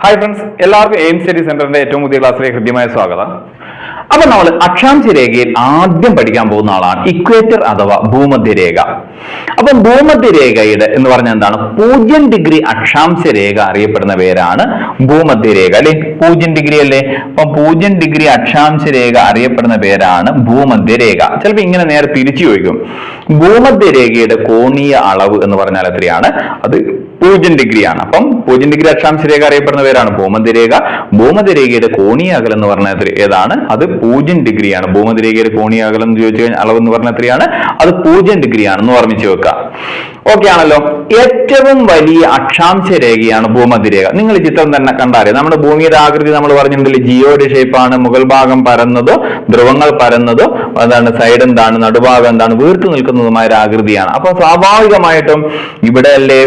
Hi friends, എല്ലാവർക്കും aim study സെന്ററിന്റെ ഏറ്റവും പുതിയ ക്ലാസ്സിലേക്ക് ഹൃദ്യമായ സ്വാഗതം. അപ്പൊ നമ്മൾ അക്ഷാംശ രേഖയിൽ ആദ്യം പഠിക്കാൻ പോകുന്ന ആളാണ് ഇക്വേറ്റർ അഥവാ ഭൂമധ്യരേഖ. അപ്പൊ ഭൂമധ്യരേഖയുടെ എന്ന് പറഞ്ഞാൽ എന്താണ്? 0 ഡിഗ്രി അക്ഷാംശ രേഖ അറിയപ്പെടുന്ന പേരാണ് ഭൂമധ്യരേഖ അല്ലെ? 0 ഡിഗ്രി അല്ലേ? അപ്പൊ 0 ഡിഗ്രി അക്ഷാംശ രേഖ അറിയപ്പെടുന്ന പേരാണ് ഭൂമധ്യരേഖ. ചിലപ്പോ ഇങ്ങനെ നേരെ തിരിച്ചു ചോദിക്കും, ഭൂമധ്യരേഖയുടെ കോണീയ അളവ് എന്ന് പറഞ്ഞാൽ എത്രയാണ്? അത് 0 ഡിഗ്രിയാണ്. അപ്പം 0 ഡിഗ്രി അക്ഷാംശ രേഖ അറിയപ്പെടുന്ന പേരാണ് ഭൂമധ്യരേഖ. ഭൂമധ്യരേഖയുടെ കോണീയ അകലം എന്ന് പറഞ്ഞാൽ ഏതാണ്? അത് 0 ഡിഗ്രിയാണ്. ഭൂമധ്യരേഖയുടെ കോണീയ അകലം എന്ന് ചോദിച്ചു കഴിഞ്ഞാൽ അളവ് എന്ന് പറഞ്ഞാൽ എത്രയാണ്? അത് 0 ഡിഗ്രിയാണെന്ന് ഓർമ്മിച്ച് വെക്കുക. ഓക്കെ ആണല്ലോ. ഏറ്റവും വലിയ അക്ഷാംശ രേഖയാണ് ഭൂമധ്യരേഖ. നിങ്ങൾ ഈ ചിത്രം തന്നെ കണ്ടാലേ നമ്മുടെ ഭൂമിയുടെ ആകൃതി നമ്മൾ പറഞ്ഞിട്ടുണ്ടല്ലോ, ജിയോയുടെ ഷേപ്പാണ്. മുകൾ ഭാഗം പരന്നതോ ധ്രുവങ്ങൾ പരന്നതോ അതാണ്, സൈഡ് എന്താണ്, നടുഭാഗം എന്താണ്, വീർത്തു നിൽക്കുന്നതുമായ ഒരു ആകൃതിയാണ്. അപ്പൊ സ്വാഭാവികമായിട്ടും ഇവിടെ അല്ലേ,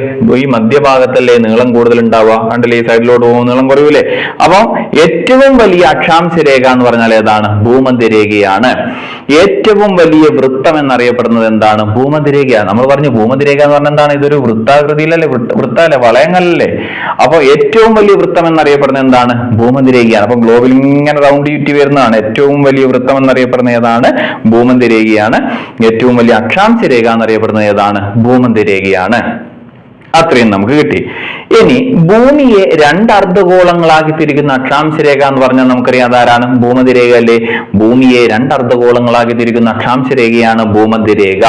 ഈ മധ്യഭാഗത്തല്ലേ നീളം കൂടുതൽ ഉണ്ടാവുക? കണ്ടില്ലേ, ഈ സൈഡിലോട്ട് പോകുമ്പോൾ നീളം കുറയൂലേ? അപ്പൊ ഏറ്റവും വലിയ അക്ഷാംശ രേഖ എന്ന് പറഞ്ഞാൽ ഏതാണ്? ഭൂമധ്യരേഖയാണ്. ഏറ്റവും വലിയ വൃത്തം എന്നറിയപ്പെടുന്നത് എന്താണ്? ഭൂമധ്യരേഖയാണ്. നമ്മൾ പറഞ്ഞു ഭൂമധ്യരേഖ എന്ന് പറഞ്ഞാൽ എന്താണ്? ഇതൊരു വൃത്താകൃതിയിലല്ലേ, വൃത്തല്ലേ, വളയങ്ങളല്ലേ? അപ്പൊ ഏറ്റവും വലിയ വൃത്തം എന്നറിയപ്പെടുന്നത് എന്താണ്? ഭൂമധ്യരേഖയാണ്. അപ്പൊ ഗ്ലോബിൽ ഇങ്ങനെ റൗണ്ട് ചുറ്റി വരുന്നതാണ്. ഏറ്റവും വലിയ വൃത്തം എന്നറിയപ്പെടുന്നത് ഏതാണ്? ഭൂമധ്യരേഖയാണ്. ഏറ്റവും വലിയ അക്ഷാംശ രേഖ എന്നറിയപ്പെടുന്നത് ഏതാണ്? ഭൂമധ്യരേഖയാണ്. അത്രയും നമുക്ക് കിട്ടി. ഇനി ഭൂമിയെ 2 അർദ്ധഗോളങ്ങളാക്കി തിരിക്കുന്ന അക്ഷാംശ രേഖ എന്ന് പറഞ്ഞാൽ നമുക്കറിയാം അതാരാണ്? ഭൂമധ്യരേഖ അല്ലേ? ഭൂമിയെ 2 അർദ്ധഗോളങ്ങളാക്കി തിരിക്കുന്ന അക്ഷാംശ രേഖയാണ് ഭൂമധ്യരേഖ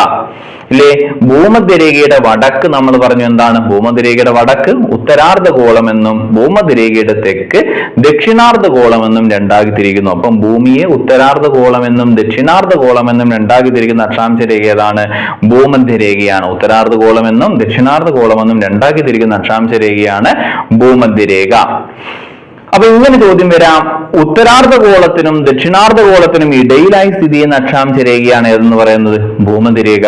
അല്ലേ? ഭൂമധ്യരേഖയുടെ വടക്ക് നമ്മൾ പറഞ്ഞു എന്താണ്? ഭൂമധ്യരേഖയുടെ വടക്ക് ഉത്തരാർദ്ധഗോളം എന്നും ഭൂമധ്യരേഖയുടെ തെക്ക് ദക്ഷിണാർദ്ധഗോളം എന്നും 2ആക്കി തിരിക്കുന്നു. അപ്പം ഭൂമിയെ ഉത്തരാർദ്ധഗോളം എന്നും ദക്ഷിണാർദ്ധഗോളം എന്നും 2ആക്കി തിരിക്കുന്ന അക്ഷാംശ രേഖ ഏതാണ്? ഭൂമധ്യരേഖയാണ്. ഉത്തരാർദ്ധഗോളം എന്നും ദക്ഷിണാർദ്ധഗോളം എന്നും 2ആക്കി തിരിക്കുന്ന അക്ഷാംശ രേഖയാണ് ഭൂമധ്യരേഖ. അപ്പൊ ഇങ്ങനെ ചോദ്യം വരാം, ഉത്തരാർദ്ധഗോളത്തിനും ദക്ഷിണാർദ്ധഗോളത്തിനും ഇടയിലായി സ്ഥിതി ചെയ്യുന്ന അക്ഷാംശ രേഖയാണ് ഏതെന്ന് പറയുന്നത്? ഭൂമധ്യരേഖ.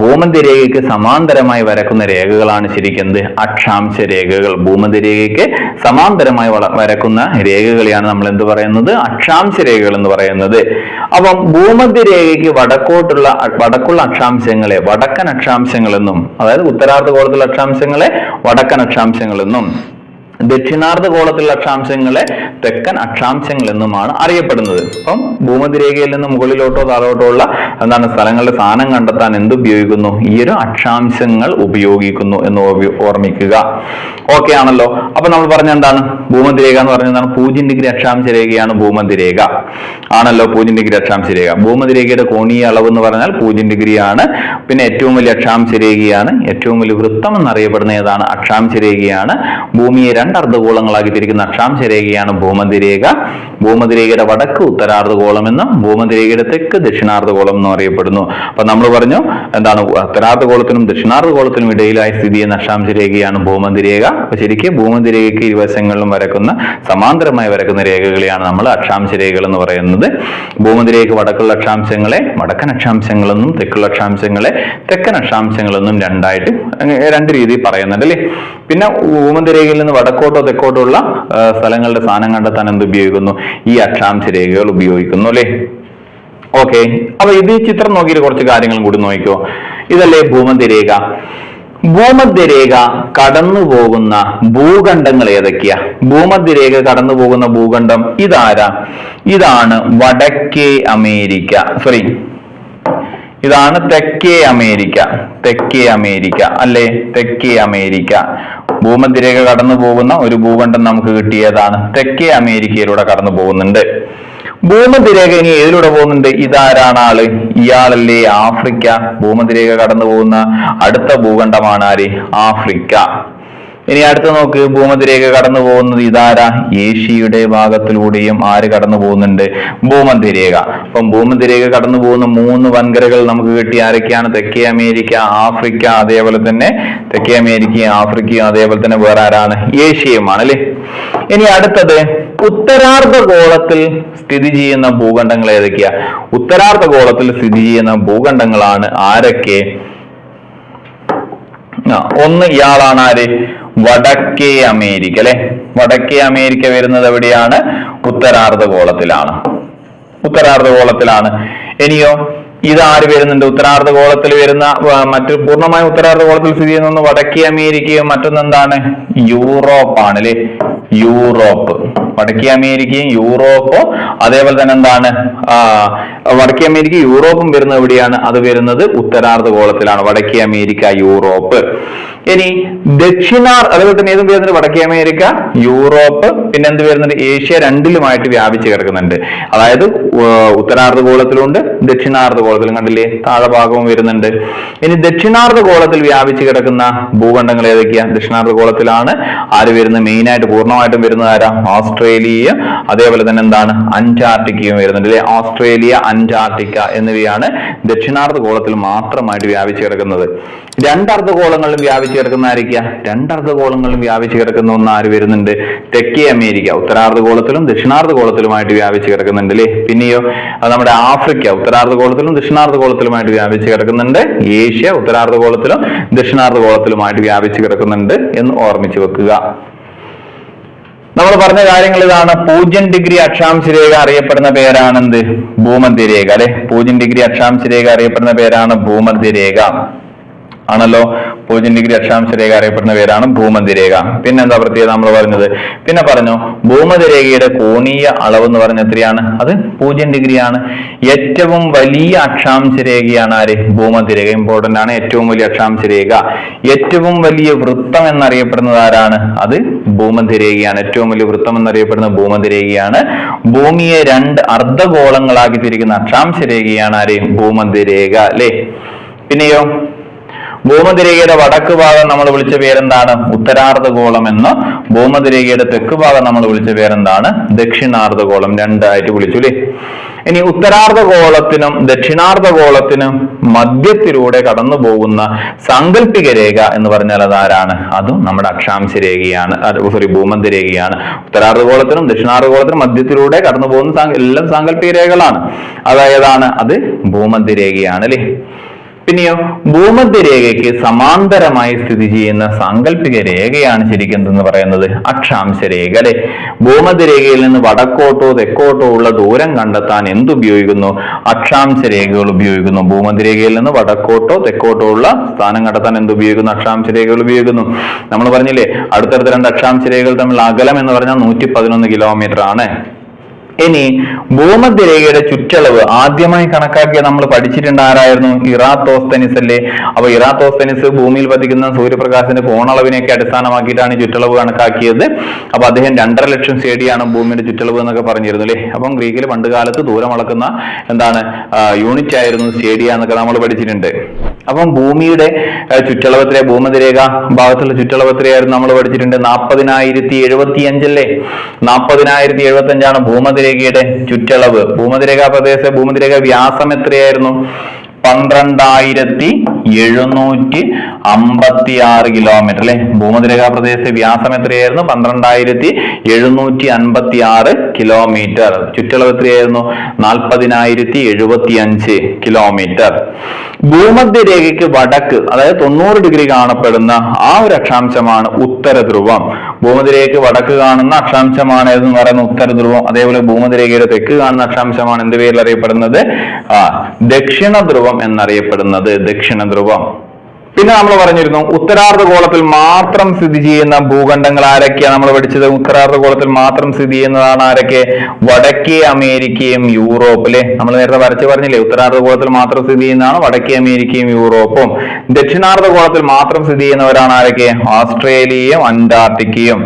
ഭൂമധ്യരേഖയ്ക്ക് സമാന്തരമായി വരക്കുന്ന രേഖകളാണ് ശരിക്കും അക്ഷാംശ രേഖകൾ. ഭൂമധ്യരേഖയ്ക്ക് സമാന്തരമായി വരക്കുന്ന രേഖകളെയാണ് നമ്മൾ എന്ത് പറയുന്നത്? അക്ഷാംശ രേഖകൾ എന്ന് പറയുന്നത്. അപ്പം ഭൂമധ്യരേഖയ്ക്ക് വടക്കുള്ള അക്ഷാംശങ്ങളെ വടക്കൻ അക്ഷാംശങ്ങൾ എന്നും, അതായത് ഉത്തരാർദ്ധഗോളത്തിലുള്ള അക്ഷാംശങ്ങളെ വടക്കൻ അക്ഷാംശങ്ങൾ എന്നും, ദക്ഷിണാർദ്ധഗോളത്തിലുള്ള അക്ഷാംശങ്ങളെ തെക്കൻ അക്ഷാംശങ്ങൾ എന്നുമാണ് അറിയപ്പെടുന്നത്. അപ്പം ഭൂമധ്യരേഖയിൽ നിന്ന് മുകളിലോട്ടോ താഴോട്ടോ ഉള്ള സ്ഥലങ്ങളുടെ സ്ഥാനം കണ്ടെത്താൻ എന്ത് ഉപയോഗിക്കുന്നു? ഈ ഒരു അക്ഷാംശങ്ങൾ ഉപയോഗിക്കുന്നു എന്ന് ഓർമ്മിക്കുക. ഓക്കെ ആണല്ലോ. അപ്പൊ നമ്മൾ പറഞ്ഞ എന്താണ്? ഭൂമധ്യരേഖ എന്ന് പറഞ്ഞ എന്താണ്? 0 ഡിഗ്രി അക്ഷാംശ രേഖയാണ് ഭൂമധ്യരേഖ ആണല്ലോ. 0 ഡിഗ്രി അക്ഷാംശ രേഖ. ഭൂമധ്യരേഖയുടെ കോണീയ അളവ് എന്ന് പറഞ്ഞാൽ 0 ഡിഗ്രിയാണ്. പിന്നെ ഏറ്റവും വലിയ അക്ഷാംശ രേഖയാണ്. ഏറ്റവും വലിയ വൃത്തം എന്നറിയപ്പെടുന്ന ഏതാണ്? അക്ഷാംശ രേഖയാണ്. ഭൂമിയെ 2 അർദ്ധഗോളങ്ങളാക്കി തിരിക്കുന്ന അക്ഷാംശ രേഖയാണ് ഭൂമധ്യരേഖ. ഭൂമധ്യരേഖയുടെ വടക്ക് ഉത്തരാർദ്ധഗോളം എന്നും ഭൂമധ്യരേഖയുടെ തെക്ക് ദക്ഷിണാർദ്ധഗോളം എന്നും അറിയപ്പെടുന്നു. അപ്പൊ നമ്മൾ പറഞ്ഞു എന്താണ്? ഉത്തരാർദ്ധഗോളത്തിനും ദക്ഷിണാർദ്ധഗോളത്തിനും ഇടയിലായി സ്ഥിതി ചെയ്യുന്ന അക്ഷാംശ രേഖയാണ് ഭൂമധ്യരേഖ. അപ്പൊ ശരിക്കും ഭൂമധ്യരേഖയ്ക്ക് ഇരുവശങ്ങളിലും സമാന്തരമായി വരക്കുന്ന രേഖകളെയാണ് നമ്മൾ അക്ഷാംശ രേഖകൾ എന്ന് പറയുന്നത്. ഭൂമധ്യരേഖയ്ക്ക് വടക്കുള്ള അക്ഷാംശങ്ങളെ വടക്കൻ അക്ഷാംശങ്ങളെന്നും തെക്കുള്ള അക്ഷാംശങ്ങളെ തെക്കൻ അക്ഷാംശങ്ങളെന്നും 2 രീതിയിൽ പറയുന്നുണ്ട് അല്ലേ? പിന്നെ ഭൂമധ്യരേഖയിൽ നിന്ന് വടക്കോട്ടോ തെക്കോട്ടോ ഉള്ള സ്ഥലങ്ങളുടെ സ്ഥാനം കണ്ടെത്താൻ എന്ത് ഉപയോഗിക്കുന്നു? ഈ അക്ഷാംശ രേഖകൾ ഉപയോഗിക്കുന്നു അല്ലെ? ഓക്കെ. അപ്പൊ ഇത് ചിത്രം നോക്കിയിട്ട് കുറച്ച് കാര്യങ്ങളും കൂടി നോക്കിക്കോ. ഇതല്ലേ ഭൂമധ്യരേഖ. ഭൂമധ്യരേഖ കടന്നു പോകുന്ന ഭൂഖണ്ഡങ്ങൾ ഏതൊക്കെയാ? ഭൂമധ്യരേഖ കടന്നു പോകുന്ന ഭൂഖണ്ഡം ഇതാരാ? ഇതാണ് വടക്കേ അമേരിക്ക. ഇതാണ് തെക്കേ അമേരിക്ക. തെക്കേ അമേരിക്ക അല്ലെ? തെക്കേ അമേരിക്ക. ഭൂമധ്യരേഖ കടന്നു പോകുന്ന ഒരു ഭൂഖണ്ഡം നമുക്ക് കിട്ടിയതാണ്. തെക്കേ അമേരിക്കയിലൂടെ കടന്നു പോകുന്നുണ്ട്. ഭൂമധ്യരേഖ ഇനി ഏതിലൂടെ പോകുന്നുണ്ട്? ഇതാരാണ് ആള്? ഇയാളല്ലേ ആഫ്രിക്ക. ഭൂമധ്യരേഖ കടന്നു പോകുന്ന അടുത്ത ഭൂഖണ്ഡമാണ് ആര്? ആഫ്രിക്ക. ഇനി അടുത്ത് നോക്ക്, ഭൂമധ്യരേഖ കടന്നു പോകുന്നത് ഇതാരാ? ഏഷ്യയുടെ ഭാഗത്തിലൂടെയും ആര് കടന്നു പോകുന്നുണ്ട്? ഭൂമധ്യരേഖ. അപ്പം ഭൂമധ്യരേഖ കടന്നു പോകുന്ന 3 വൻകരകൾ നമുക്ക് കിട്ടി. ആരൊക്കെയാണ്? തെക്കേ അമേരിക്ക, ആഫ്രിക്ക, അതേപോലെ തന്നെ തെക്കേ അമേരിക്കയും ആഫ്രിക്കയും, അതേപോലെ തന്നെ വേറെ ആരാണ്? ഏഷ്യയുമാണ് അല്ലെ? ഇനി അടുത്തത് ഉത്തരാർദ്ധഗോളത്തിൽ സ്ഥിതി ചെയ്യുന്ന ഭൂഖണ്ഡങ്ങൾ ഏതൊക്കെയാ? ഉത്തരാർദ്ധഗോളത്തിൽ സ്ഥിതി ചെയ്യുന്ന ഭൂഖണ്ഡങ്ങളാണ് ആരൊക്കെ? ഒന്ന് ഇയാളാണ് ആര്? വടക്കേ അമേരിക്ക അല്ലെ? വടക്കേ അമേരിക്ക വരുന്നത് എവിടെയാണ്? ഉത്തരാർദ്ധഗോളത്തിലാണ്. ഇനിയോ ഇതാര് വരുന്നുണ്ട്? ഉത്തരാർദ്ധഗോളത്തിൽ വരുന്ന മറ്റു പൂർണ്ണമായും ഉത്തരാർദ്ധഗോളത്തിൽ സ്ഥിതി ചെയ്യുന്ന വടക്കേ അമേരിക്കയും മറ്റൊന്ന് എന്താണ്? യൂറോപ്പ് ആണ് അല്ലെ. യൂറോപ്പ്, വടക്കേ അമേരിക്കയും യൂറോപ്പും അതേപോലെ തന്നെ എന്താണ് വടക്കേ അമേരിക്ക യൂറോപ്പും വരുന്നത് എവിടെയാണ്? അത് വരുന്നത് ഉത്തരാർദ്ധഗോളത്തിലാണ്. വടക്കേ അമേരിക്ക, യൂറോപ്പ്. ഇനി അതേപോലെ തന്നെ ഏതും വരുന്നുണ്ട്? വടക്കേ അമേരിക്ക, യൂറോപ്പ്, പിന്നെ എന്ത് വരുന്നുണ്ട്? ഏഷ്യ, രണ്ടിലുമായിട്ട് വ്യാപിച്ചു കിടക്കുന്നുണ്ട്. അതായത് ഉത്തരാർദ്ധഗോളത്തിലുണ്ട്, ദക്ഷിണാർദ്ധഗോളത്തിലും. കണ്ടില്ലേ, താഴെ ഭാഗവും വരുന്നുണ്ട്. ഇനി ദക്ഷിണാർദ്ധഗോളത്തിൽ വ്യാപിച്ചു കിടക്കുന്ന ഭൂഖണ്ഡങ്ങൾ ഏതൊക്കെയാ? ദക്ഷിണാർദ്ധഗോളത്തിലാണ് ആര് വരുന്നത്? മെയിൻ ആയിട്ട് പൂർണ്ണമായിട്ടും വരുന്നത് ആരാ? ഓസ്ട്രേലിയ, അതേപോലെ തന്നെ എന്താണ്? അന്റാർട്ടിക്കയും വരുന്നുണ്ട് അല്ലെ. ഓസ്ട്രേലിയ, അന്റാർട്ടിക്ക എന്നിവയാണ് ദക്ഷിണാർദ്ധഗോളത്തിൽ മാത്രമായിട്ട് വ്യാപിച്ചു കിടക്കുന്നത്. രണ്ടർദ്ധഗോളങ്ങളിലും വ്യാപിച്ചു കിടക്കുന്ന ആയിരിക്കുക? രണ്ടർദ്ധഗോളങ്ങളിലും വ്യാപിച്ചു കിടക്കുന്ന ഒന്ന് ആര് വരുന്നുണ്ട്? തെക്കേ അമേരിക്ക, ഉത്തരാർദ്ധഗോളത്തിലും ദക്ഷിണാർദ്ധഗോളത്തിലുമായിട്ട് വ്യാപിച്ചു കിടക്കുന്നുണ്ട് അല്ലെ. പിന്നെയോ നമ്മുടെ ആഫ്രിക്ക ഉത്തരാർദ്ധഗോളത്തിലും ദക്ഷിണാർദ്ധഗോളത്തിലുമായിട്ട് വ്യാപിച്ചു കിടക്കുന്നുണ്ട്. ഏഷ്യ ഉത്തരാർദ്ധഗോളത്തിലും ദക്ഷിണാർദ്ധഗോളത്തിലുമായിട്ട് വ്യാപിച്ചു കിടക്കുന്നുണ്ട് എന്ന് ഓർമ്മിച്ചു വെക്കുക. നമ്മൾ പറഞ്ഞ കാര്യങ്ങൾ ഇതാണ്. 0° അക്ഷാംശ രേഖ അറിയപ്പെടുന്ന പേരാണ് എന്ത്? ഭൂമധ്യരേഖ അല്ലെ. 0° അക്ഷാംശ രേഖ അറിയപ്പെടുന്ന പേരാണ് ഭൂമധ്യരേഖ ആണല്ലോ. 0° അക്ഷാംശ രേഖ അറിയപ്പെടുന്ന പേരാണ് ഭൂമധ്യരേഖ. പിന്നെ എന്താ പ്രത്യേകത നമ്മൾ പറഞ്ഞത്? പിന്നെ പറഞ്ഞു ഭൂമധ്യരേഖയുടെ കോണീയ അളവ് എന്ന് പറഞ്ഞ എത്രയാണ്? അത് 0° ആണ്. ഏറ്റവും വലിയ അക്ഷാംശ രേഖയാണ് ആര്? ഭൂമധ്യരേഖ. ഇമ്പോർട്ടന്റ് ആണ്. ഏറ്റവും വലിയ അക്ഷാംശ രേഖ. ഏറ്റവും വലിയ വൃത്തം എന്നറിയപ്പെടുന്നത് ആരാണ്? അത് ഭൂമധ്യരേഖയാണ്. ഏറ്റവും വലിയ വൃത്തം എന്നറിയപ്പെടുന്നത് ഭൂമധ്യരേഖയാണ്. ഭൂമിയെ 2 അർദ്ധഗോളങ്ങളാക്കി തിരിക്കുന്ന അക്ഷാംശ രേഖയാണ് ആര്? ഭൂമധ്യരേഖ അല്ലെ. പിന്നെയോ ഭൂമധ്യരേഖയുടെ വടക്ക് ഭാഗം നമ്മൾ വിളിച്ച പേരെന്താണ്? ഉത്തരാർദ്ധഗോളം എന്ന്. ഭൂമധ്യരേഖയുടെ തെക്ക് ഭാഗം നമ്മൾ വിളിച്ച പേരെന്താണ്? ദക്ഷിണാർദ്ധഗോളം. രണ്ടായിട്ട് വിളിച്ചു അല്ലെ. ഇനി ഉത്തരാർദ്ധഗോളത്തിനും ദക്ഷിണാർദ്ധഗോളത്തിനും മധ്യത്തിലൂടെ കടന്നു പോകുന്ന സാങ്കല്പിക രേഖ എന്ന് പറഞ്ഞാൽ അതാരാണ്? അതും നമ്മുടെ അക്ഷാംശ രേഖയാണ്. ഭൂമധ്യരേഖയാണ്. ഉത്തരാർദ്ധഗോളത്തിനും ദക്ഷിണാർദ്ധഗോളത്തിനും മധ്യത്തിലൂടെ കടന്നു പോകുന്ന എല്ലാം സാങ്കല്പിക രേഖകളാണ്. അതായതാണ് അത് ഭൂമധ്യരേഖയാണ് അല്ലെ. പിന്നെയോ ഭൂമധ്യരേഖയ്ക്ക് സമാന്തരമായി സ്ഥിതി ചെയ്യുന്ന സാങ്കല്പിക രേഖയാണ് ശരിക്കും എന്തെന്ന് പറയുന്നത്? അക്ഷാംശ രേഖ അല്ലെ. ഭൂമധ്യരേഖയിൽ നിന്ന് വടക്കോട്ടോ തെക്കോട്ടോ ഉള്ള ദൂരം കണ്ടെത്താൻ എന്തുപയോഗിക്കുന്നു? അക്ഷാംശ രേഖകൾ ഉപയോഗിക്കുന്നു. ഭൂമധ്യരേഖയിൽ നിന്ന് വടക്കോട്ടോ തെക്കോട്ടോ ഉള്ള സ്ഥാനം കണ്ടെത്താൻ എന്തുപയോഗിക്കുന്നു? അക്ഷാംശ രേഖകൾ ഉപയോഗിക്കുന്നു. നമ്മൾ പറഞ്ഞില്ലേ അടുത്തടുത്ത 2 അക്ഷാംശ രേഖകൾ തമ്മിൽ അകലം എന്ന് പറഞ്ഞാൽ 111 കിലോമീറ്റർ ആണ്. ഇനി ഭൂമധ്യരേഖയുടെ ചുറ്റളവ് ആദ്യമായി കണക്കാക്കിയ നമ്മൾ പഠിച്ചിട്ടുണ്ട് ആരായിരുന്നു? ഇറാത്തോസ്തനിസ് അല്ലേ. അപ്പൊ ഇറാത്തോസ്തനിസ് ഭൂമിയിൽ പതിക്കുന്ന സൂര്യപ്രകാശത്തിന്റെ കോണളവിനെയൊക്കെ അടിസ്ഥാനമാക്കിയിട്ടാണ് ചുറ്റളവ് കണക്കാക്കിയത്. അപ്പൊ അദ്ദേഹം 2.5 ലക്ഷം സ്റ്റേഡിയാണ് ഭൂമിയുടെ ചുറ്റളവ് എന്നൊക്കെ പറഞ്ഞിരുന്നു അല്ലെ. അപ്പം ഗ്രീക്കിൽ പണ്ട് കാലത്ത് ദൂരം അളക്കുന്ന എന്താണ് യൂണിറ്റ് ആയിരുന്നു സ്റ്റേഡിയ എന്നൊക്കെ നമ്മൾ പഠിച്ചിട്ടുണ്ട്. അപ്പം ഭൂമിയുടെ ചുറ്റളവത്തിലെ ഭൂമധ്യരേഖ ഭാഗത്തുള്ള ചുറ്റളവത്തിലായിരുന്നു നമ്മൾ പഠിച്ചിട്ടുണ്ട് 40,075 അല്ലേ. 40,075 ഭൂമധ്യരേഖയുടെ ചുറ്റളവ്. ഭൂമധ്യരേഖ വ്യാസം എത്രയായിരുന്നു? 12,756 കിലോമീറ്റർ അല്ലെ. ഭൂമധ്യരേഖാ പ്രദേശത്തെ വ്യാസം എത്രയായിരുന്നു? 12,756 കിലോമീറ്റർ. ചുറ്റളവ് എത്രയായിരുന്നു? 40,075 കിലോമീറ്റർ. ഭൂമധ്യരേഖയ്ക്ക് വടക്ക് അതായത് 90° കാണപ്പെടുന്ന ആ ഒരു അക്ഷാംശമാണ് ഉത്തര ധ്രുവം. ഭൂമധ്യരേഖയ്ക്ക് വടക്ക് കാണുന്ന അക്ഷാംശമാണ് എന്ന് പറയുന്ന ഉത്തര ധ്രുവം. അതേപോലെ ഭൂമധ്യരേഖയുടെ തെക്ക് കാണുന്ന അക്ഷാംശമാണ് എന്ത് പേരിൽ അറിയപ്പെടുന്നത്? ദക്ഷിണ ധ്രുവം എന്നറിയപ്പെടുന്നത്. ദക്ഷിണ ധ്രുവം. പിന്നെ നമ്മൾ പറഞ്ഞിരുന്നു ഉത്തരാർദ്ധഗോളത്തിൽ മാത്രം സ്ഥിതി ചെയ്യുന്ന ഭൂഖണ്ഡങ്ങൾ ആരൊക്കെയാണ് നമ്മൾ പഠിച്ചത്? ഉത്തരാർദ്ധഗോളത്തിൽ മാത്രം സ്ഥിതി ചെയ്യുന്നതാണ് ആരൊക്കെ? വടക്കേ അമേരിക്കയും യൂറോപ്പ് അല്ലെ. നമ്മൾ നേരത്തെ വരച്ച് പറഞ്ഞില്ലേ ഉത്തരാർദ്ധഗോളത്തിൽ മാത്രം സ്ഥിതി ചെയ്യുന്നതാണ് വടക്കേ അമേരിക്കയും യൂറോപ്പും. ദക്ഷിണാർദ്ധഗോളത്തിൽ മാത്രം സ്ഥിതി ചെയ്യുന്നവരാണ് ആരൊക്കെ? ഓസ്ട്രേലിയയും അന്റാർട്ടിക്കയും.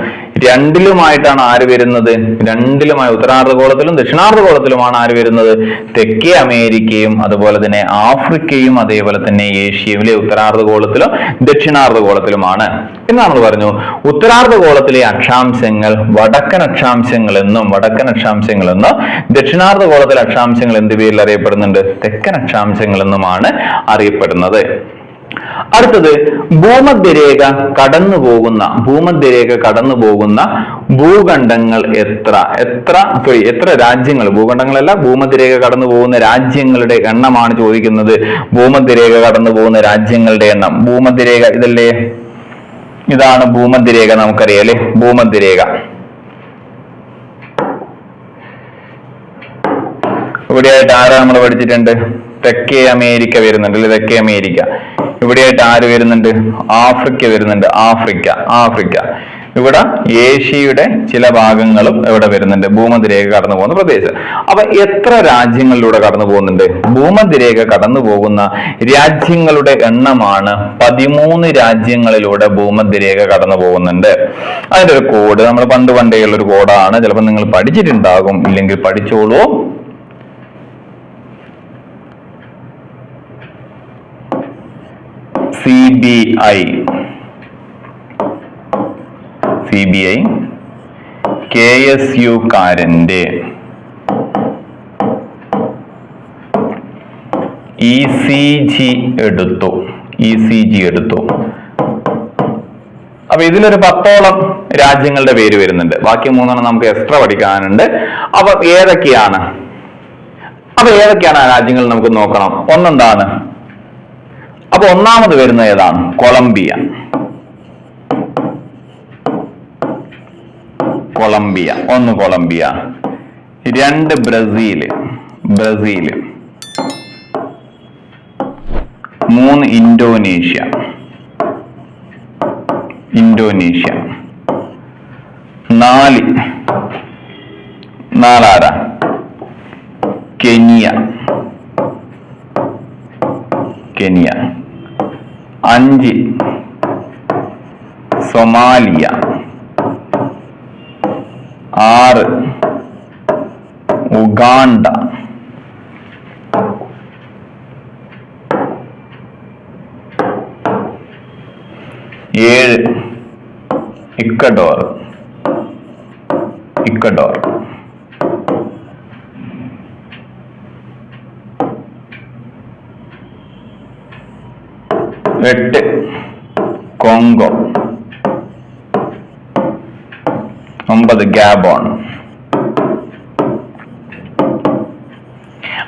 രണ്ടിലുമായിട്ടാണ് ആര് വരുന്നത്? രണ്ടിലുമായി ഉത്തരാർദ്ധഗോളത്തിലും ദക്ഷിണാർദ്ധഗോളത്തിലുമാണ് ആര് വരുന്നത്? തെക്കേ അമേരിക്കയും അതുപോലെ തന്നെ ആഫ്രിക്കയും അതേപോലെ തന്നെ ഏഷ്യയും അല്ലെ. ഉത്തരാർദ്ധഗോളത്തിലും ദക്ഷിണാർദ്ധഗോളത്തിലുമാണ്. പിന്നെ നമ്മൾ പറഞ്ഞു ഉത്തരാർദ്ധഗോളത്തിലെ അക്ഷാംശങ്ങൾ വടക്കൻ അക്ഷാംശങ്ങൾ എന്നും ദക്ഷിണാർദ്ധഗോളത്തിലെ അക്ഷാംശങ്ങൾ എന്ത് പേരിൽ അറിയപ്പെടുന്നുണ്ട്? തെക്കൻ അക്ഷാംശങ്ങൾ എന്നുമാണ് അറിയപ്പെടുന്നത്. അടുത്തത് ഭൂമധ്യരേഖ കടന്നു പോകുന്ന ഭൂഖണ്ഡങ്ങൾ എത്ര രാജ്യങ്ങൾ? ഭൂഖണ്ഡങ്ങളല്ല, ഭൂമധ്യരേഖ കടന്നു പോകുന്ന രാജ്യങ്ങളുടെ എണ്ണമാണ് ചോദിക്കുന്നത്. ഭൂമധ്യരേഖ കടന്നു പോകുന്ന രാജ്യങ്ങളുടെ എണ്ണം. ഭൂമധ്യരേഖ ഇതല്ലേ, ഇതാണ് ഭൂമധ്യരേഖ. നമുക്കറിയാം അല്ലെ. ഭൂമധ്യരേഖ ഇവിടെയായിട്ട് ആരാ നമ്മൾ പഠിച്ചിട്ടുണ്ട്? തെക്കേ അമേരിക്ക വരുന്നുണ്ട് അല്ലെ, തെക്കേ അമേരിക്ക. ഇവിടെയായിട്ട് ആര് വരുന്നുണ്ട്? ആഫ്രിക്ക വരുന്നുണ്ട്, ആഫ്രിക്ക. ഇവിടെ ഏഷ്യയുടെ ചില ഭാഗങ്ങളും ഇവിടെ വരുന്നുണ്ട്, ഭൂമധ്യരേഖ കടന്നു പോകുന്ന പ്രദേശം. അപ്പൊ എത്ര രാജ്യങ്ങളിലൂടെ കടന്നു പോകുന്നുണ്ട്? ഭൂമധ്യരേഖ കടന്നു പോകുന്ന രാജ്യങ്ങളുടെ എണ്ണമാണ് 13 രാജ്യങ്ങളിലൂടെ ഭൂമധ്യരേഖ കടന്നു പോകുന്നുണ്ട്. അതിന്റെ ഒരു കോഡ് നമ്മൾ പണ്ടേ ഉള്ള ഒരു കോഡാണ്, ചിലപ്പോൾ നിങ്ങൾ പഠിച്ചിട്ടുണ്ടാകും, ഇല്ലെങ്കിൽ പഠിച്ചോളൂ. CBI KSU-കാരന്റെ ECG എടുത്തു. അപ്പൊ ഇതിലൊരു 10ഓളം രാജ്യങ്ങളുടെ പേര് വരുന്നുണ്ട്, ബാക്കി 3 നമുക്ക് എക്സ്ട്രാ പഠിക്കാനുണ്ട്. അപ്പൊ ഏതൊക്കെയാണ് ആ രാജ്യങ്ങൾ നമുക്ക് നോക്കണം. ഒന്നെന്താണ്? അപ്പൊ ഒന്നാമത് വരുന്ന ഏതാണ്? കൊളംബിയ. 1 കൊളംബിയ. 2 ബ്രസീൽ. 3 ഇന്തോനേഷ്യ. 4 ആരാ? Kenya. 5 Somalia. 6 Uganda. 7 Ecuador. 8 Congo. 9 Gabon.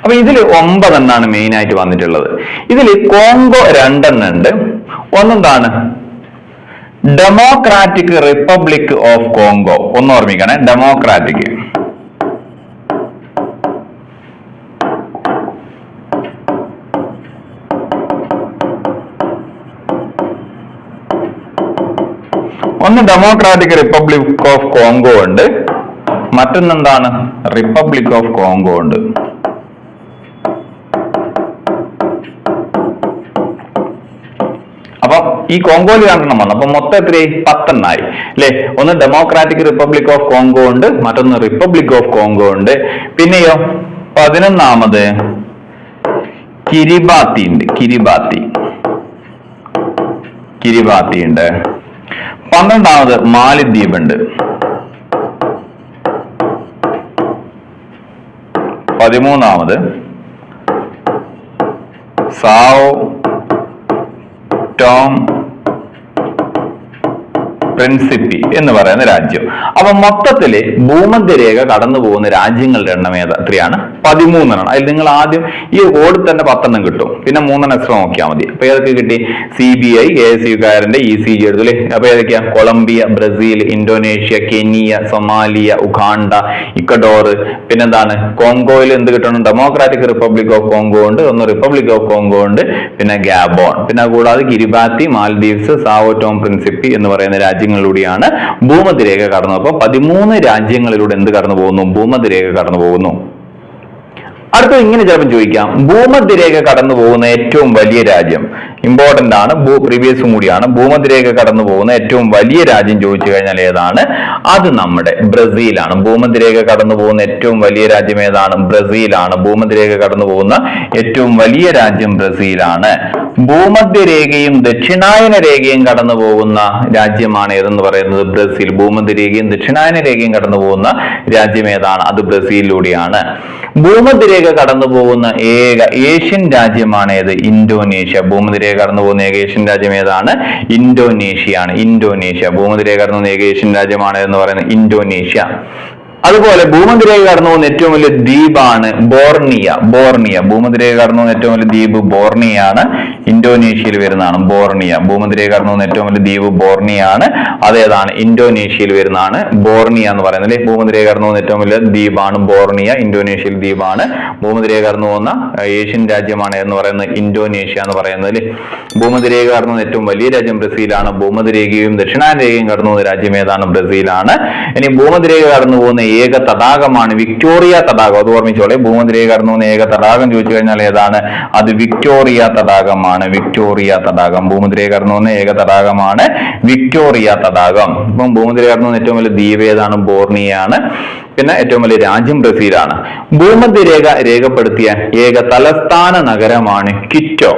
അപ്പൊ ഇതിൽ 9 എണ്ണാണ് മെയിൻ ആയിട്ട് വന്നിട്ടുള്ളത്. ഇതിൽ കോങ്കോ 2 എണ്ണം ഉണ്ട്. ഒന്നെന്താണ്? Democratic Republic of Congo. ഒന്ന് ഓർമ്മിക്കണേ, ഡെമോക്രാറ്റിക്. ഒന്ന് ഡെമോക്രാറ്റിക് റിപ്പബ്ലിക് ഓഫ് കോങ്കോ ഉണ്ട്, മറ്റൊന്നെന്താണ്? റിപ്പബ്ലിക് ഓഫ് കോങ്കോ ഉണ്ട്. അപ്പൊ ഈ കോങ്കോയിൽ 2 വന്നു. അപ്പൊ മൊത്തം എത്രയായി? 10 എണ്ണായി അല്ലെ. ഒന്ന് ഡെമോക്രാറ്റിക് റിപ്പബ്ലിക് ഓഫ് കോങ്കോ ഉണ്ട്, മറ്റൊന്ന് റിപ്പബ്ലിക് ഓഫ് കോങ്കോ ഉണ്ട്. പിന്നെയോ 11ാമത് കിരിബാത്തി ഉണ്ട്. കിരിബാത്തി ഉണ്ട്. 12ാമത് മാലിദ്വീപ് ഉണ്ട്. 13ാമത് സാവോ ടോം പ്രിൻസിപ്പി എന്ന് പറയുന്ന രാജ്യം. അപ്പൊ മൊത്തത്തില് ഭൂമധ്യരേഖ കടന്നു പോകുന്ന രാജ്യങ്ങളുടെ എണ്ണം എത്രയാണ്? 13 എണ്ണം. അതിൽ നിങ്ങൾ ആദ്യം ഈ കോഡ് തന്നെ 10 എണ്ണം കിട്ടും, പിന്നെ 3 എണ്ണം എക്സ്ട്രാ നോക്കിയാൽ മതി. അപ്പൊ ഏതൊക്കെ കിട്ടി? CBI KSU-കാരന്റെ ECG എടുത്തു. അപ്പൊ ഏതൊക്കെയാ? Colombia, Brazil, Indonesia, Kenya, Somalia, Uganda, Ecuador. പിന്നെന്താണ്? കോങ്കോയിൽ എന്ത് കിട്ടണം? ഡെമോക്രാറ്റിക് റിപ്പബ്ലിക് ഓഫ് കോങ്കോ ഉണ്ട്, ഒന്ന് റിപ്പബ്ലിക് ഓഫ് കോങ്കോ ഉണ്ട്, പിന്നെ ഗാബോൺ. പിന്നെ കൂടാതെ കിരിബാത്തി, മാൽദീവ്സ്, സാവോ ടോം പ്രിൻസിപ്പി എന്ന് പറയുന്ന രാജ്യങ്ങളിലൂടെയാണ് ഭൂമധ്യരേഖ കടന്നു. അപ്പൊ 13 രാജ്യങ്ങളിലൂടെ എന്ത് കടന്നു പോകുന്നു? ഭൂമധ്യരേഖ കടന്നു പോകുന്നു. അടുത്ത ഇങ്ങനെ ചിലപ്പോൾ ചോദിക്കാം, ഭൂമധ്യരേഖ കടന്നു പോകുന്ന ഏറ്റവും വലിയ രാജ്യം. ഇമ്പോർട്ടന്റ് ആണ്, പ്രീവിയസും കൂടിയാണ്. ഭൂമധ്യരേഖ കടന്നു പോകുന്ന ഏറ്റവും വലിയ രാജ്യം ചോദിച്ചു കഴിഞ്ഞാൽ ഏതാണ്? അത് നമ്മുടെ ബ്രസീലാണ്. ഭൂമധ്യരേഖ കടന്നു പോകുന്ന ഏറ്റവും വലിയ രാജ്യം ഏതാണ്? ബ്രസീലാണ്. ഭൂമധ്യരേഖ കടന്നു പോകുന്ന ഏറ്റവും വലിയ രാജ്യം ബ്രസീലാണ്. ഭൂമധ്യരേഖയും ദക്ഷിണായന രേഖയും കടന്നു പോകുന്ന രാജ്യമാണ് ഏതെന്ന് പറയുന്നത്? ബ്രസീൽ. ഭൂമധ്യരേഖയും ദക്ഷിണായന രേഖയും കടന്നു പോകുന്ന രാജ്യം ഏതാണ്? അത് ബ്രസീലിലൂടെയാണ്. ഭൂമധ്യരേഖ കടന്നു പോകുന്ന ഏക ഏഷ്യൻ രാജ്യമാണ് ഏത്? ഇന്തോനേഷ്യ. ഭൂമധ്യരേഖ കടന്നു പോകുന്ന ഏക ഏഷ്യൻ രാജ്യം ഏതാണ്? ഇന്തോനേഷ്യയാണ്. ഭൂമധ്യരേഖ കടന്നു പോകുന്ന ഏക ഏഷ്യൻ രാജ്യമാണ് എന്ന് പറയുന്നത് ഇന്തോനേഷ്യ. അതുപോലെ ഭൂമധ്യരേഖ കടന്നു പോകുന്ന ഏറ്റവും വലിയ ദ്വീപാണ് ബോർണിയ. ഭൂമധ്യരേഖ കടന്നു പോകുന്ന ഏറ്റവും വലിയ ദ്വീപ് ബോർണിയാണ്, ഇന്തോനേഷ്യയിൽ വരുന്നതാണ് ബോർണിയ. ഭൂമധ്യരേഖ കടന്നു പോകുന്ന ഏറ്റവും വലിയ ദ്വീപ് ബോർണിയാണ്, അതേതാണ് ഇന്തോനേഷ്യയിൽ വരുന്നതാണ് ബോർണിയ എന്ന് പറയുന്നത്. ഭൂമധ്യരേഖ കടന്നു പോകുന്ന ഏറ്റവും വലിയ ദ്വീപാണ് ബോർണിയ, ഇന്തോനേഷ്യയിൽ ദ്വീപാണ്. ഭൂമധ്യരേഖ കടന്നു പോകുന്ന ഏഷ്യൻ രാജ്യമാണ് എന്ന് പറയുന്നത് ഇന്തോനേഷ്യ എന്ന് പറയുന്നത്. ഭൂമധ്യരേഖ കടന്നു പോകുന്ന ഏറ്റവും വലിയ രാജ്യം ബ്രസീലാണ്. ഭൂമധ്യരേഖയും ദക്ഷിണാരേഖയും കടന്നു പോകുന്ന രാജ്യം ഏതാണ്? ബ്രസീലാണ്. ഇനി ഭൂമധ്യരേഖ കടന്നു പോകുന്ന ഏക തടാകമാണ് വിക്ടോറിയ തടാകം. അത് ഓർമ്മിച്ചോളെ. ഭൂമധ്യരേഖ കടന്നു പോകുന്ന ഏക തടാകം ചോദിച്ചു കഴിഞ്ഞാൽ ഏതാണ്? അത് വിക്ടോറിയ തടാകമാണ്. വിക്ടോറിയ തടാകം. ഭൂമധ്യരേഖ കടന്നു പോകുന്ന ഏക തടാകമാണ് വിക്ടോറിയ തടാകം. ഇപ്പം ഭൂമധ്യരേഖ കടന്നു പോകുന്ന ഏറ്റവും വലിയ ദ്വീപ് ഏതാണ്? ബോർണിയാണ്. പിന്നെ ഏറ്റവും വലിയ രാജ്യം ബ്രസീലാണ്. ഭൂമധ്യരേഖ രേഖപ്പെടുത്തിയ ഏക തലസ്ഥാന നഗരമാണ് ക്വിറ്റോ.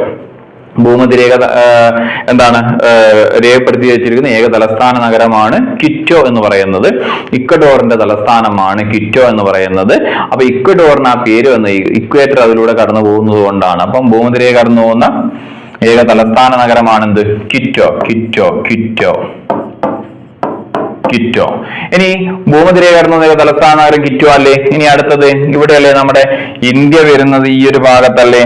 ഭൂമധ്യരേഖ രേഖപ്പെടുത്തി വെച്ചിരിക്കുന്ന ഏക തലസ്ഥാന നഗരമാണ് ക്വിറ്റോ എന്ന് പറയുന്നത്. ഇക്വഡോറിന്റെ തലസ്ഥാനമാണ് ക്വിറ്റോ എന്ന് പറയുന്നത്. അപ്പൊ ഇക്വഡോറിന് ആ പേര് വന്ന് ഇക്വേറ്റർ അതിലൂടെ കടന്നു പോകുന്നത് കൊണ്ടാണ്. അപ്പം ഭൂമധ്യരേഖ കടന്നു പോകുന്ന ഏക തലസ്ഥാന നഗരമാണെന്ത്? ക്വിറ്റോ. ഇനി ഭൂമധ്യരേഖ കടന്നു പോകുന്ന തലസ്ഥാന നഗരം ക്വിറ്റോ അല്ലേ? ഇനി അടുത്തത് ഇവിടെയല്ലേ നമ്മുടെ ഇന്ത്യ വരുന്നത്? ഈ ഒരു ഭാഗത്തല്ലേ?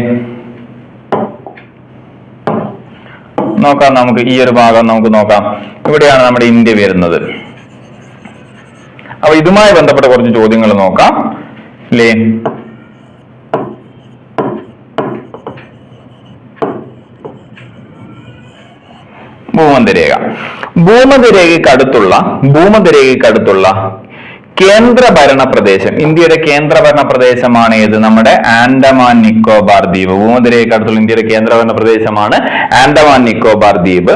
നോക്കാം നമുക്ക്. ഈ ഒരു ഭാഗം നമുക്ക് നോക്കാം. ഇവിടെയാണ് നമ്മുടെ ഇന്ത്യ വരുന്നത്. അപ്പൊ ഇതുമായി ബന്ധപ്പെട്ട കുറച്ച് ചോദ്യങ്ങൾ നോക്കാം അല്ലേ? ഭൂമധ്യരേഖയ്ക്കടുത്തുള്ള കേന്ദ്രഭരണ പ്രദേശം, ഇന്ത്യയുടെ കേന്ദ്രഭരണ പ്രദേശമാണ് ഏത്? നമ്മുടെ ആൻഡമാൻ നിക്കോബാർ ദ്വീപ്. ഭൂമധ്യരേഖയ്ക്കടുത്തുള്ള ഇന്ത്യയുടെ കേന്ദ്രഭരണ പ്രദേശമാണ് ആൻഡമാൻ നിക്കോബാർ ദ്വീപ്.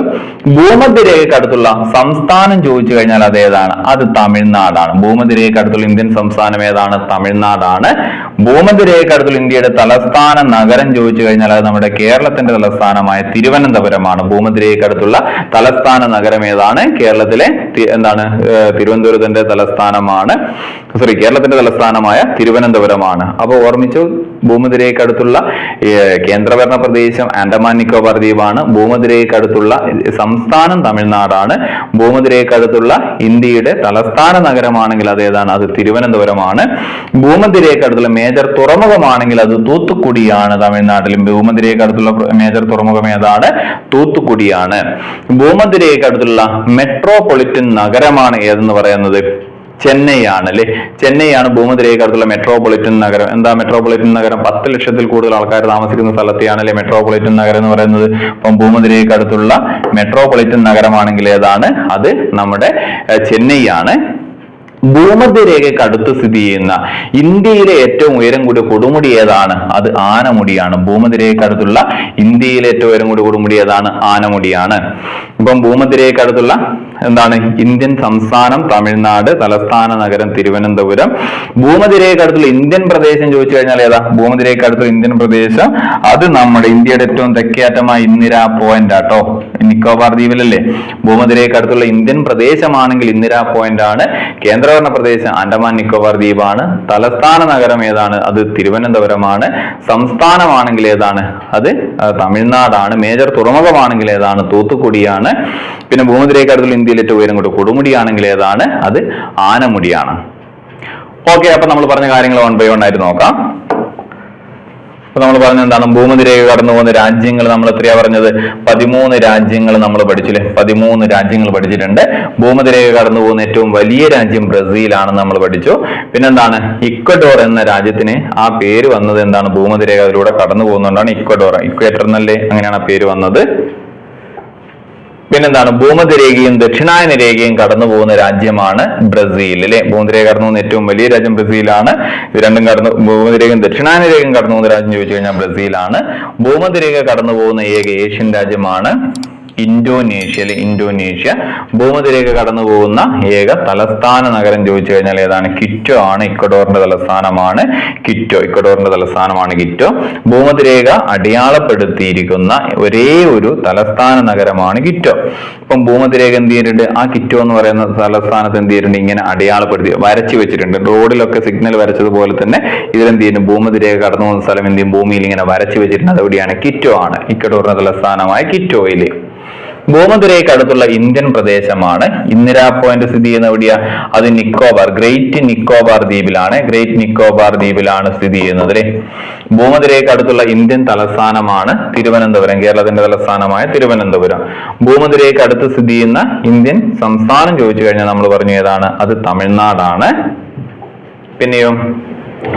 ഭൂമധ്യരേഖയ്ക്കടുത്തുള്ള സംസ്ഥാനം ചോദിച്ചു കഴിഞ്ഞാൽ അത് ഏതാണ്? അത് തമിഴ്നാടാണ്. ഭൂമധ്യരേഖയ്ക്കടുത്തുള്ള ഇന്ത്യൻ സംസ്ഥാനം ഏതാണ്? തമിഴ്നാടാണ്. ഭൂമധ്യരേഖയ്ക്കടുത്തുള്ള ഇന്ത്യയുടെ തലസ്ഥാന നഗരം ചോദിച്ചു കഴിഞ്ഞാൽ അത് നമ്മുടെ കേരളത്തിന്റെ തലസ്ഥാനമായ തിരുവനന്തപുരമാണ്. ഭൂമധ്യരേഖയ്ക്കടുത്തുള്ള തലസ്ഥാന നഗരം ഏതാണ്? കേരളത്തിലെ തിരുവനന്തപുരത്തിന്റെ തലസ്ഥാനമാണ്. കേരളത്തിന്റെ തലസ്ഥാനമായ തിരുവനന്തപുരമാണ്. അപ്പൊ ഓർമ്മിച്ചു. ഭൂമധ്യരേഖയ്ക്കടുത്തുള്ള കേന്ദ്രഭരണ പ്രദേശം ആൻഡമാൻ നിക്കോബാർ ദ്വീപാണ്. ഭൂമധ്യരേഖയ്ക്കടുത്തുള്ള സംസ്ഥാനം തമിഴ്നാടാണ്. ഭൂമധ്യരേഖയ്ക്കടുത്തുള്ള ഇന്ത്യയുടെ തലസ്ഥാന നഗരമാണെങ്കിൽ അത് ഏതാണ്? അത് തിരുവനന്തപുരമാണ്. ഭൂമധ്യരേഖയ്ക്കടുത്തുള്ള മേജർ തുറമുഖമാണെങ്കിൽ അത് തൂത്തുക്കുടിയാണ്, തമിഴ്നാട്ടിലും. ഭൂമധ്യരേഖയ്ക്കടുത്തുള്ള മേജർ തുറമുഖം ഏതാണ്? തൂത്തുക്കുടിയാണ്. ഭൂമധ്യരേഖയ്ക്കടുത്തുള്ള മെട്രോപൊളിറ്റൻ നഗരമാണ് ഏതെന്ന് പറയുന്നത്? ചെന്നൈയാണ് അല്ലെ? ചെന്നൈയാണ് ഭൂമധ്യരേഖയ്ക്കടുത്തുള്ള മെട്രോപൊളിറ്റൻ നഗരം. എന്താ മെട്രോപൊളിറ്റൻ നഗരം? 10 ലക്ഷത്തിൽ കൂടുതൽ ആൾക്കാർ താമസിക്കുന്ന സ്ഥലത്തെയാണ് അല്ലെ മെട്രോപൊളിറ്റൻ നഗരം എന്ന് പറയുന്നത്. അപ്പം ഭൂമധ്യരേഖയ്ക്കടുത്തുള്ള മെട്രോപൊളിറ്റൻ നഗരമാണെങ്കിൽ ഏതാണ്? അത് നമ്മുടെ ചെന്നൈയാണ്. ഭൂമധ്യരേഖയ്ക്ക് അടുത്ത് സ്ഥിതി ചെയ്യുന്ന ഇന്ത്യയിലെ ഏറ്റവും ഉയരം കൂടിയ കൊടുമുടി ഏതാണ്? അത് ആനമുടിയാണ്. ഭൂമധ്യരേഖയ്ക്കടുത്തുള്ള ഇന്ത്യയിലെ ഏറ്റവും ഉയരം കൂടിയ കൊടുമുടി ഏതാണ്? ആനമുടിയാണ്. ഇപ്പം ഭൂമധ്യരേഖയ്ക്കടുത്തുള്ള എന്താണ്? ഇന്ത്യൻ സംസ്ഥാനം തമിഴ്നാട്, തലസ്ഥാന നഗരം തിരുവനന്തപുരം. ഭൂമധ്യരേഖയ്ക്കടുത്തുള്ള ഇന്ത്യൻ പ്രദേശം ചോദിച്ചു കഴിഞ്ഞാൽ ഏതാ? ഭൂമധ്യരേഖയ്ക്കടുത്തുള്ള ഇന്ത്യൻ പ്രദേശം അത് നമ്മുടെ ഇന്ത്യയുടെ ഏറ്റവും തെക്കേയറ്റമായ ഇന്ദിരാ പോയിന്റ് ആട്ടോ, നിക്കോബാർ ദ്വീപിലല്ലേ. ഭൂമധ്യരേഖയ്ക്കടുത്തുള്ള ഇന്ത്യൻ പ്രദേശമാണെങ്കിൽ ഇന്ദിരാ പോയിന്റ് ആണ്. കേന്ദ്രഭരണ പ്രദേശം ആൻഡമാൻ നിക്കോബാർ ദ്വീപാണ്. തലസ്ഥാന നഗരം ഏതാണ്? അത് തിരുവനന്തപുരമാണ്. സംസ്ഥാനമാണെങ്കിൽ ഏതാണ്? അത് തമിഴ്നാടാണ്. മേജർ തുറമുഖമാണെങ്കിൽ ഏതാണ്? തൂത്തുക്കുടിയാണ്. പിന്നെ ഭൂമധ്യരേഖയ്ക്കടുത്തുള്ള ഇന്ത്യയിലെ ഏറ്റവും ഉയരം കൂടിയ കൊടുമുടിയാണെങ്കിൽ ഏതാണ്? അത് ആനമുടിയാണ്. ഓക്കെ, അപ്പൊ നമ്മൾ പറഞ്ഞ കാര്യങ്ങൾ 1 by 1 ആയിട്ട് നോക്കാം. അപ്പൊ നമ്മൾ പറഞ്ഞ എന്താണ്? ഭൂമധ്യരേഖ കടന്നു പോകുന്ന രാജ്യങ്ങൾ നമ്മൾ എത്രയാ പറഞ്ഞത്? 13 രാജ്യങ്ങൾ നമ്മൾ പഠിച്ചില്ലേ? 13 രാജ്യങ്ങൾ പഠിച്ചിട്ടുണ്ട്. ഭൂമധ്യരേഖ കടന്നു പോകുന്ന ഏറ്റവും വലിയ രാജ്യം ബ്രസീലാണെന്ന് നമ്മൾ പഠിച്ചു. പിന്നെന്താണ്? ഇക്വഡോർ എന്ന രാജ്യത്തിന് ആ പേര് വന്നത് എന്താണ്? ഭൂമധ്യരേഖ അതിലൂടെ കടന്നു പോകുന്നതുകൊണ്ടാണ് ഇക്വഡോർ, ഇക്വേറ്റർ എന്നല്ലേ അങ്ങനെയാണ് ആ പേര് വന്നത്. പിന്നെന്താണ്? ഭൂമധ്യരേഖയും ദക്ഷിണായന രേഖയും കടന്നു പോകുന്ന രാജ്യമാണ് ബ്രസീൽ അല്ലെ. ഭൂമധ്യരേഖ കടന്നു പോകുന്ന ഏറ്റവും വലിയ രാജ്യം ബ്രസീലാണ്. ഇത് രണ്ടും ഭൂമധ്യരേഖയും ദക്ഷിണായന രേഖയും കടന്നു പോകുന്ന രാജ്യം ചോദിച്ചു കഴിഞ്ഞാൽ ബ്രസീലാണ്. ഭൂമധ്യരേഖ കടന്നു പോകുന്ന ഏക ഏഷ്യൻ രാജ്യമാണ് ഇന്തോനേഷ്യ. ഭൂമധ്യരേഖ കടന്നു പോകുന്ന ഏക തലസ്ഥാന നഗരം ചോദിച്ചു കഴിഞ്ഞാൽ ഏതാണ്? ക്വിറ്റോ ആണ്. ഇക്വഡോറിന്റെ തലസ്ഥാനമാണ് ക്വിറ്റോ. ഭൂമധ്യരേഖ അടയാളപ്പെടുത്തിയിരിക്കുന്ന ഒരേ ഒരു തലസ്ഥാന നഗരമാണ് ക്വിറ്റോ. ഇപ്പം ഭൂമധ്യരേഖ എന്ത് ചെയ്തിട്ടുണ്ട്? ആ ക്വിറ്റോ എന്ന് പറയുന്ന തലസ്ഥാനത്ത് എന്ത് ചെയ്തിട്ടുണ്ട്? ഇങ്ങനെ അടയാളപ്പെടുത്തി വരച്ചു വെച്ചിട്ടുണ്ട്. റോഡിലൊക്കെ സിഗ്നൽ വരച്ചതുപോലെ തന്നെ ഇതിലെന്ത് ചെയ്യുന്നു? ഭൂമധ്യരേഖ കടന്നു പോകുന്ന സ്ഥലം എന്ത് ചെയ്യും? ഭൂമിയിൽ ഇങ്ങനെ വരച്ചു വെച്ചിട്ടുണ്ട്. അതെവിടെയാണ്? ക്വിറ്റോ ആണ്. ഇക്വഡോറിന്റെ തലസ്ഥാനമായ ക്വിറ്റോയില്. ഭൂമധ്യരേഖയ്ക്ക് അടുത്തുള്ള ഇന്ത്യൻ പ്രദേശമാണ് ഇന്ദിരാ പോയിന്റ് സ്ഥിതി ചെയ്യുന്ന എവിടെയാ? അത് നിക്കോബാർ, ഗ്രേറ്റ് നിക്കോബാർ ദ്വീപിലാണ്. ഗ്രേറ്റ് നിക്കോബാർ ദ്വീപിലാണ് സ്ഥിതി ചെയ്യുന്നത് അല്ലെ. ഭൂമധ്യരേഖയ്ക്ക് അടുത്തുള്ള ഇന്ത്യൻ തലസ്ഥാനമാണ് തിരുവനന്തപുരം, കേരളത്തിന്റെ തലസ്ഥാനമായ തിരുവനന്തപുരം. ഭൂമധ്യരേഖയ്ക്ക് അടുത്ത് സ്ഥിതി ചെയ്യുന്ന ഇന്ത്യൻ സംസ്ഥാനം ചോദിച്ചു കഴിഞ്ഞാൽ നമ്മൾ പറഞ്ഞു ഏതാണ്? അത് തമിഴ്നാടാണ്. പിന്നെയോ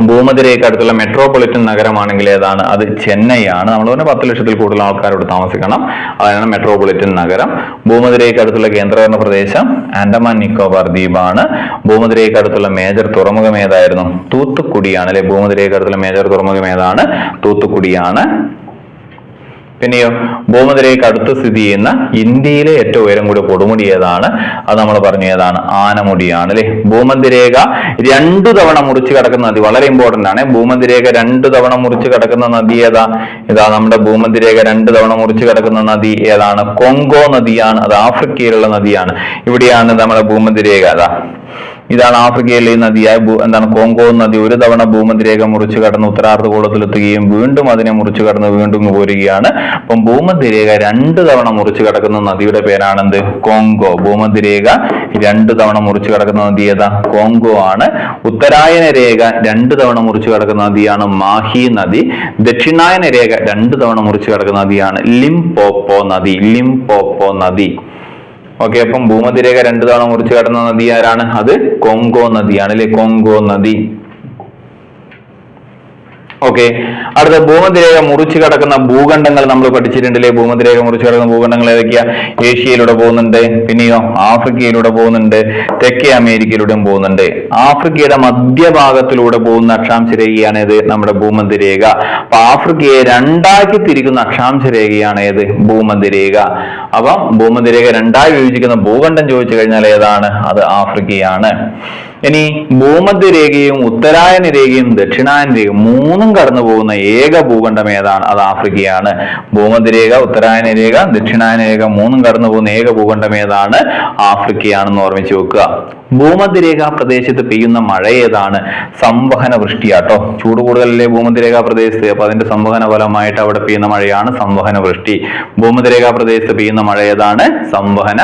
ഭൂമധ്യരേഖയ്ക്ക് അടുത്തുള്ള മെട്രോപൊളിറ്റൻ നഗരമാണെങ്കിൽ ഏതാണ്? അത് ചെന്നൈ ആണ്. നമ്മൾ പറഞ്ഞ 10 ലക്ഷത്തിൽ കൂടുതൽ ആൾക്കാരോട് താമസിക്കണം, അതാണ് മെട്രോപൊളിറ്റൻ നഗരം. ഭൂമധ്യരേഖയ്ക്ക് അടുത്തുള്ള കേന്ദ്രഭരണ പ്രദേശം ആൻഡമാൻ നിക്കോബാർ ദ്വീപാണ്. ഭൂമധ്യരേഖയ്ക്ക് അടുത്തുള്ള മേജർ തുറമുഖം ഏതായിരുന്നു? തൂത്തുക്കുടിയാണ് അല്ലെ. ഭൂമധ്യരേഖയ്ക്ക് അടുത്തുള്ള മേജർ തുറമുഖം ഏതാണ്? തൂത്തുക്കുടിയാണ്. പിന്നെയോ ഭൂമധ്യരേഖയ്ക്ക് അടുത്ത് സ്ഥിതി ചെയ്യുന്ന ഇന്ത്യയിലെ ഏറ്റവും ഉയരം കൂടിയ കൊടുമുടി ഏതാണ്? അത് നമ്മൾ പറഞ്ഞു ഏതാണ്? ആനമുടിയാണ് അല്ലെ. ഭൂമധ്യരേഖ 2 തവണ മുറിച്ച് കടക്കുന്ന നദി വളരെ ഇമ്പോർട്ടന്റ് ആണ്. ഭൂമധ്യരേഖ 2 തവണ മുറിച്ച് കടക്കുന്ന നദി ഏതാ? ഇതാ നമ്മുടെ ഭൂമധ്യരേഖ 2 തവണ മുറിച്ച് കടക്കുന്ന നദി ഏതാണ്? കോങ്കോ നദിയാണ്. അത് ആഫ്രിക്കയിലുള്ള നദിയാണ്. ഇവിടെയാണ് നമ്മുടെ ഭൂമധ്യരേഖ. ഇതാണ് ആഫ്രിക്കയിലെ നദിയായ എന്താണ് കോങ്കോ നദി. ഒരു തവണ ഭൂമധ്യരേഖ മുറിച്ചു കടന്ന് ഉത്തരാർദ്ധഗോളത്തിലെത്തുകയും വീണ്ടും അതിനെ മുറിച്ചു കടന്ന് വീണ്ടും പോരുകയാണ്. അപ്പം ഭൂമധ്യരേഖ 2 തവണ മുറിച്ചു കടക്കുന്ന നദിയുടെ പേരാണെന്ത്? കോങ്കോ. ഭൂമധ്യരേഖ 2 തവണ മുറിച്ചു കടക്കുന്ന നദി ഏതാ? കോങ്കോ ആണ്. ഉത്തരായന രേഖ 2 തവണ മുറിച്ചു കടക്കുന്ന നദിയാണ് മാഹി നദി. ദക്ഷിണായന രേഖ 2 തവണ മുറിച്ചു കടക്കുന്ന നദിയാണ് ലിംപോപ്പോ നദി. ലിംപോപ്പോ നദി. ഓക്കെ, അപ്പം ഭൂമധ്യരേഖ 2 തവണ മുറിച്ചു കടന്ന നദി ആരാണ്? അത് കോങ്കോ നദിയാണ് അല്ലെ. കോങ്കോ നദി. ഓക്കെ, അടുത്ത ഭൂമധ്യരേഖ മുറിച്ചു കടക്കുന്ന ഭൂഖണ്ഡങ്ങൾ നമ്മൾ പഠിച്ചിട്ടുണ്ടല്ലേ. ഭൂമധ്യരേഖ മുറിച്ചു കടക്കുന്ന ഭൂഖണ്ഡങ്ങൾ ഏതൊക്കെയാ? ഏഷ്യയിലൂടെ പോകുന്നുണ്ട്, പിന്നെയോ ആഫ്രിക്കയിലൂടെ പോകുന്നുണ്ട്, തെക്കേ അമേരിക്കയിലൂടെയും പോകുന്നുണ്ട്. ആഫ്രിക്കയുടെ മധ്യഭാഗത്തിലൂടെ പോകുന്ന അക്ഷാംശ രേഖയാണ് ഏത്? നമ്മുടെ ഭൂമധ്യരേഖ. അപ്പൊ ആഫ്രിക്കയെ 2ആക്കി തിരിക്കുന്ന അക്ഷാംശ രേഖയാണ് ഏത്? ഭൂമധ്യരേഖ. അപ്പം ഭൂമധ്യരേഖ 2ആയി വിഭജിക്കുന്ന ഭൂഖണ്ഡം ചോദിച്ചു കഴിഞ്ഞാൽ ഏതാണ്? അത് ആഫ്രിക്കയാണ്. ഇനി ഭൂമധ്യരേഖയും ഉത്തരായന രേഖയും ദക്ഷിണായന രേഖയും 3ഉം കടന്നു പോകുന്ന ഏക ഭൂഖണ്ഡം ഏതാണ്? അത് ആഫ്രിക്കയാണ്. ഭൂമധ്യരേഖ, ഉത്തരായന രേഖ, ദക്ഷിണായന രേഖ 3ഉം കടന്നു പോകുന്ന ഏക ഭൂഖണ്ഡം ഏതാണ്? ആഫ്രിക്കയാണെന്ന് ഓർമ്മിച്ച് വെക്കുക. ഭൂമധ്യരേഖാ പ്രദേശത്ത് പെയ്യുന്ന മഴ ഏതാണ്? സംവഹന വൃഷ്ടിയാട്ടോ. ചൂട് കൂടുതലല്ലേ ഭൂമധ്യരേഖാ പ്രദേശത്ത്, അപ്പൊ അതിന്റെ സംവഹന ഫലമായിട്ട് അവിടെ പെയ്യുന്ന മഴയാണ് സംവഹന വൃഷ്ടി. ഭൂമധ്യരേഖാ പ്രദേശത്ത് പെയ്യുന്ന മഴ ഏതാണ്? സംവഹന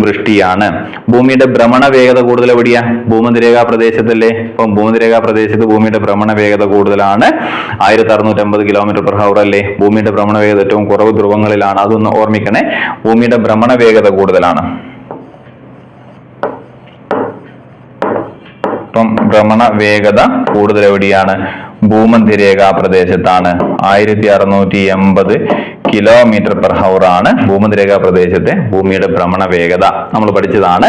വൃഷ്ടിയാണ്. ഭൂമിയുടെ ഭ്രമണ വേഗത കൂടുതൽ എവിടെയാ? ഭൂമധ്യരേഖാ പ്രദേശത്തല്ലേ. അപ്പം ഭൂമധ്യരേഖാ പ്രദേശത്ത് ഭൂമിയുടെ ഭ്രമണ വേഗത കൂടുതലാണ്. 1650 km/h അല്ലേ. ഭൂമിയുടെ ഭ്രമണ വേഗത ഏറ്റവും കുറവ് ധ്രുവങ്ങളിലാണ്. അതൊന്ന് ഓർമ്മിക്കണേ. ഭൂമിയുടെ ഭ്രമണ വേഗത കൂടുതലാണ്. അപ്പം ഭ്രമണ വേഗത കൂടുതൽ എവിടെയാണ്? ഭൂമധ്യരേഖാ പ്രദേശത്താണ്. 1680 km/h ആണ് ഭൂമധ്യരേഖാ പ്രദേശത്തെ ഭൂമിയുടെ ഭ്രമണ വേഗത. നമ്മൾ പഠിച്ചതാണ്.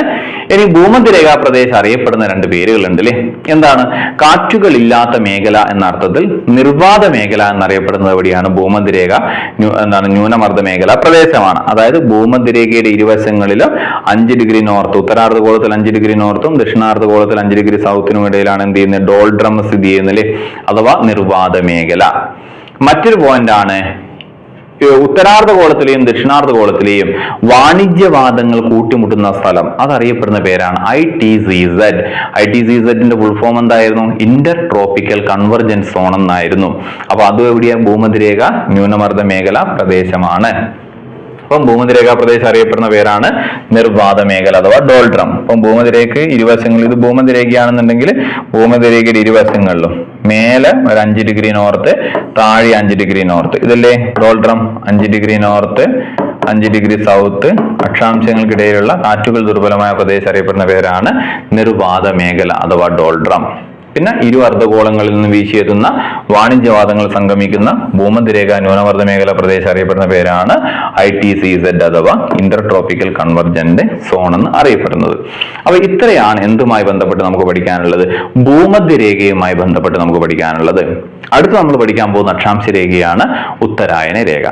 ഇനി ഭൂമധ്യരേഖാ പ്രദേശം അറിയപ്പെടുന്ന 2 പേരുകളുണ്ട് അല്ലേ. എന്താണ്? കാറ്റുകൾ ഇല്ലാത്ത മേഖല എന്ന അർത്ഥത്തിൽ നിർവാത മേഖല എന്നറിയപ്പെടുന്നത് എവിടെയാണ്? ഭൂമധ്യരേഖ ന്യൂനമർദ്ദ മേഖല പ്രദേശമാണ്. അതായത് ഭൂമധ്യരേഖയുടെ ഇരുവശങ്ങളിലും 5 ഡിഗ്രി നോർത്ത്, ഉത്തരാർദ്ധഗോളത്തിൽ 5 ഡിഗ്രി നോർത്തും ദക്ഷിണാർദ്ധഗോളത്തിൽ 5 ഡിഗ്രി സൗത്തിനും ഇടയിലാണ് എന്ത് ചെയ്യുന്നത്? ഡോൾഡ്രം സ്ഥിതി ചെയ്യുന്നത്, അഥവാ നിർവാത മേഖല. മറ്റൊരു പോയിന്റ് ആണ്, ഉത്തരാർദ്ധഗോളത്തിലെയും ദക്ഷിണാർദ്ധഗോളത്തിലെയും വാണിജ്യവാദങ്ങൾ കൂട്ടിമുട്ടുന്ന സ്ഥലം. അതറിയപ്പെടുന്ന പേരാണ് ITCZ. ITCZന്റെ ഫുൾ ഫോം എന്തായിരുന്നു? ഇന്റർ ട്രോപ്പിക്കൽ കൺവർജൻസ് സോൺ എന്നായിരുന്നു. അപ്പൊ അതും എവിടെയാ? ഭൂമധ്യരേഖ ന്യൂനമർദ്ദ മേഖല പ്രദേശമാണ്. അപ്പം ഭൂമധ്യരേഖാ പ്രദേശം അറിയപ്പെടുന്ന പേരാണ് നിർവാത മേഖല അഥവാ ഡോൾഡ്രം. അപ്പം ഭൂമധ്യരേഖയ്ക്ക് ഇരുവശങ്ങളിൽ, ഇത് ഭൂമധ്യരേഖയാണെന്നുണ്ടെങ്കിൽ ഭൂമധ്യരേഖയുടെ ഇരുവശങ്ങളിലും മേലെ ഒരു 5 ഡിഗ്രി നോർത്ത്, താഴെ 5 ഡിഗ്രി നോർത്ത്, ഇതല്ലേ doldrum. 5 degree north, 5 degree south അക്ഷാംശങ്ങൾക്കിടയിലുള്ള കാറ്റുകൾ ദുർബലമായ പ്രദേശം അറിയപ്പെടുന്ന പേരാണ് നിർവാത മേഖല അഥവാ ഡോൾഡ്രം. പിന്നെ ഇരു അർദ്ധഗോളങ്ങളിൽ നിന്ന് വീശിയെത്തുന്ന വാണിജ്യവാദങ്ങൾ സംഗമിക്കുന്ന ഭൂമധ്യരേഖ ന്യൂനമർദ്ദ മേഖല പ്രദേശം അറിയപ്പെടുന്ന പേരാണ് ITCZ അഥവാ ഇന്റർ ട്രോപ്പിക്കൽ കൺവർജന്റ് സോൺ എന്ന് അറിയപ്പെടുന്നത്. അപ്പൊ ഇത്രയാണ് എന്തുമായി ബന്ധപ്പെട്ട് നമുക്ക് പഠിക്കാനുള്ളത്? ഭൂമധ്യരേഖയുമായി ബന്ധപ്പെട്ട് നമുക്ക് പഠിക്കാനുള്ളത്. അടുത്ത് നമ്മൾ പഠിക്കാൻ പോകുന്ന അക്ഷാംശ രേഖയാണ് ഉത്തരായന രേഖ.